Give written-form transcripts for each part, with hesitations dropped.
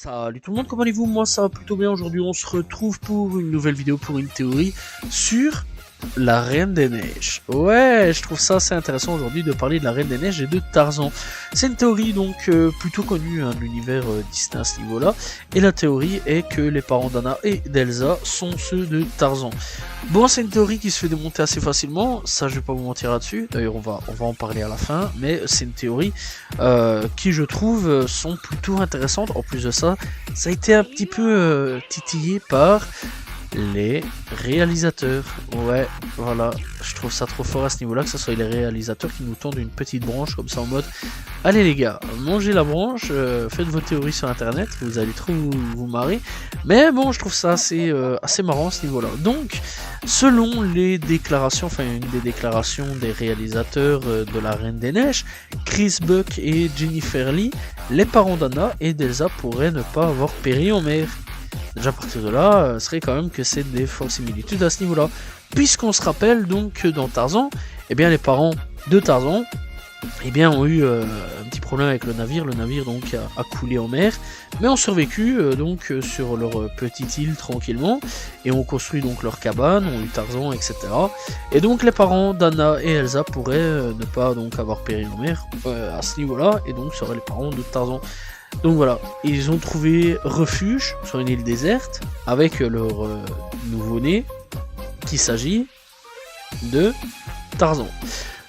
Salut tout le monde, comment allez-vous? Moi ça va plutôt bien. Aujourd'hui on se retrouve pour une nouvelle vidéo, pour une théorie sur la Reine des Neiges. Ouais, je trouve ça assez intéressant aujourd'hui de parler de la Reine des Neiges et de Tarzan. C'est une théorie donc plutôt connue, un univers Disney à ce niveau-là. Et la théorie est que les parents d'Anna et d'Elsa sont ceux de Tarzan. Bon, c'est une théorie qui se fait démonter assez facilement, ça je vais pas vous mentir là-dessus. D'ailleurs on va en parler à la fin, mais c'est une théorie qui je trouve sont plutôt intéressantes. En plus de ça, ça a été un petit peu titillé par les réalisateurs. Ouais, voilà, je trouve ça trop fort à ce niveau-là, que ce soit les réalisateurs qui nous tendent une petite branche comme ça en mode allez les gars, mangez la branche, faites vos théories sur internet, vous allez trop vous marrer. Mais bon, je trouve ça assez marrant à ce niveau-là. Donc, selon les déclarations, enfin une des déclarations des réalisateurs de la Reine des Neiges, Chris Buck et Jennifer Lee, les parents d'Anna et d'Elsa pourraient ne pas avoir péri en mer. Déjà à partir de là, ce serait quand même que c'est des fortes similitudes à ce niveau-là. Puisqu'on se rappelle donc que dans Tarzan, eh bien les parents de Tarzan eh bien, ont eu un petit problème avec le navire donc a coulé en mer, mais ont survécu donc sur leur petite île tranquillement, et ont construit donc leur cabane, ont eu Tarzan, etc. Et donc les parents d'Anna et Elsa pourraient ne pas donc avoir péri en mer à ce niveau-là, et donc seraient les parents de Tarzan. Donc voilà, ils ont trouvé refuge sur une île déserte avec leur nouveau-né, qu'il s'agit de Tarzan.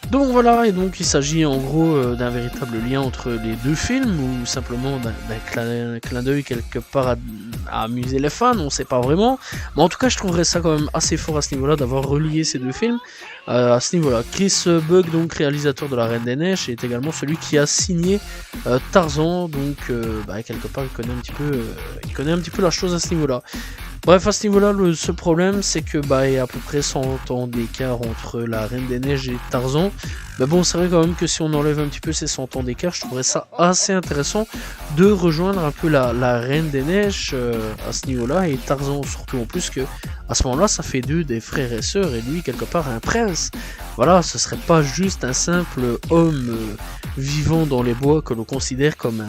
Donc voilà, et donc il s'agit en gros d'un véritable lien entre les deux films, ou simplement d'un clin d'œil quelque part à amuser les fans, on sait pas vraiment. Mais en tout cas, je trouverais ça quand même assez fort à ce niveau-là, d'avoir relié ces deux films à ce niveau-là. Chris Buck, donc réalisateur de La Reine des Neiges, est également celui qui a signé Tarzan, donc quelque part il connaît un petit peu la chose à ce niveau-là. Bref, à ce niveau-là, le seul problème, c'est que il y a à peu près 100 ans d'écart entre la Reine des Neiges et Tarzan. Mais bon, c'est vrai quand même que si on enlève un petit peu ces 100 ans d'écart, je trouverais ça assez intéressant de rejoindre un peu la Reine des Neiges à ce niveau-là, et Tarzan surtout, en plus que à ce moment-là, ça fait d'eux des frères et sœurs, et lui, quelque part, un prince. Voilà, ce serait pas juste un simple homme vivant dans les bois que l'on considère comme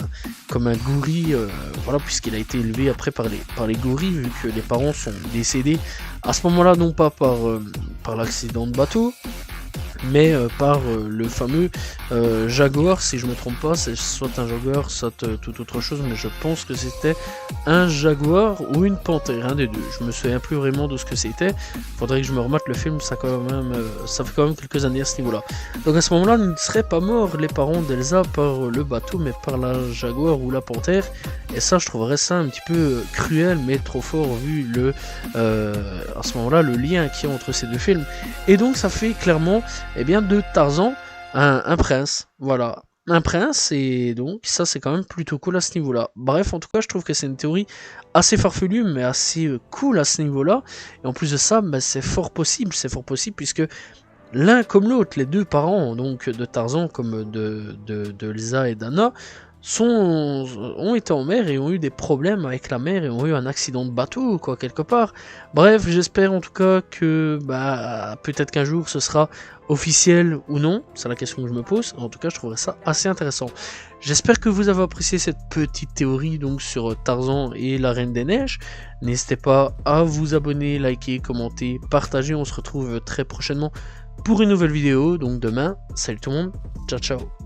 un gorille, voilà, puisqu'il a été élevé après par les gorilles, vu que les parents sont décédés à ce moment-là, non pas par l'accident de bateau, mais par le fameux jaguar, si je me trompe pas, c'est soit un jaguar, soit toute autre chose, mais je pense que c'était un jaguar ou une panthère, un des deux. Je me souviens plus vraiment de ce que c'était. Faudrait que je me remette le film, ça fait quand même quelques années à ce niveau-là. Donc à ce moment-là, ne seraient pas morts les parents d'Elsa par le bateau, mais par la jaguar ou la panthère. Et ça, je trouverais ça un petit peu cruel, mais trop fort vu à ce moment-là le lien qu'il y a entre ces deux films. Et donc ça fait clairement de Tarzan un prince, voilà, un prince, et donc ça c'est quand même plutôt cool à ce niveau-là. Bref, en tout cas, je trouve que c'est une théorie assez farfelue, mais assez cool à ce niveau-là, et en plus de ça, c'est fort possible puisque l'un comme l'autre, les deux parents donc de Tarzan comme de Elsa et d'Anna, ont été en mer et ont eu des problèmes avec la mer et ont eu un accident de bateau, quoi, quelque part. Bref, j'espère en tout cas que peut-être qu'un jour ce sera officiel ou non, c'est la question que je me pose. En tout cas, je trouverais ça assez intéressant. J'espère que vous avez apprécié cette petite théorie donc sur Tarzan et la Reine des Neiges. N'hésitez pas à vous abonner, liker, commenter, partager. On se retrouve très prochainement pour une nouvelle vidéo, donc demain. Salut tout le monde, ciao ciao.